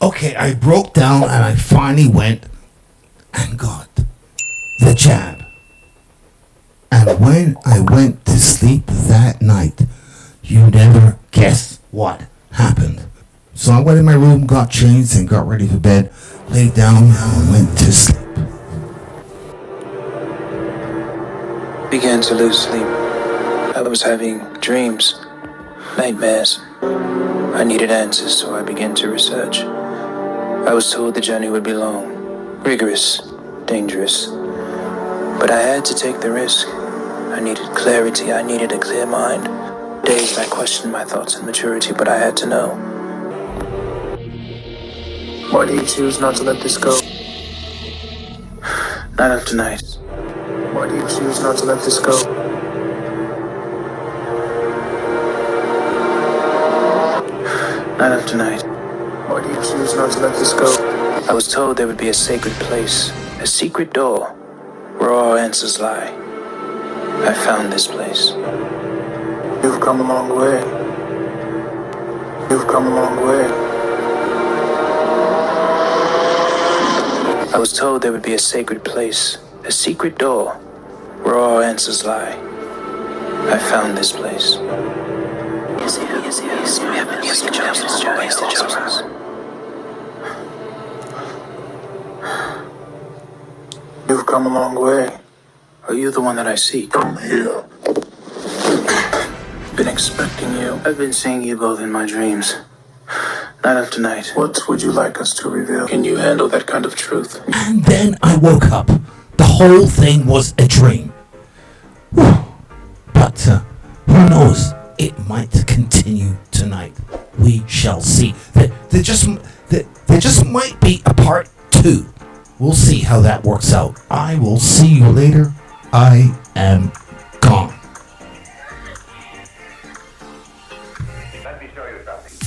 Okay, I broke down and I finally went and got the jab. And when I went to sleep that night, you never guess what happened. So I went in my room, got changed, and got ready for bed, laid down, and went to sleep. Began to lose sleep. I was having dreams, nightmares. I needed answers, so I began to research. I was told the journey would be long, rigorous, dangerous. But I had to take the risk. I needed clarity. I needed a clear mind. Days I questioned my thoughts and maturity, but I had to know. Why do you choose not to let this go? Night after night. Why do you choose not to let this go? Night after night. Why do you choose not to let this go? I was told there would be a sacred place, a secret door, where all answers lie. I found this place. You've come a long way. You've come a long way. I was told there would be a sacred place, a secret door, where all answers lie. I found this place. Yes, we have been using Jones' always the chosen. You've come a long way. Are you the one that I seek? Come here. Been expecting you. I've been seeing you both in my dreams. Night after night. What would you like us to reveal? Can you handle that kind of truth? And then I woke up. The whole thing was a dream. But who knows? It might continue tonight. We shall see. There just might be a part 2. We'll see how that works out. I will see you later. I am gone. Let me show you something.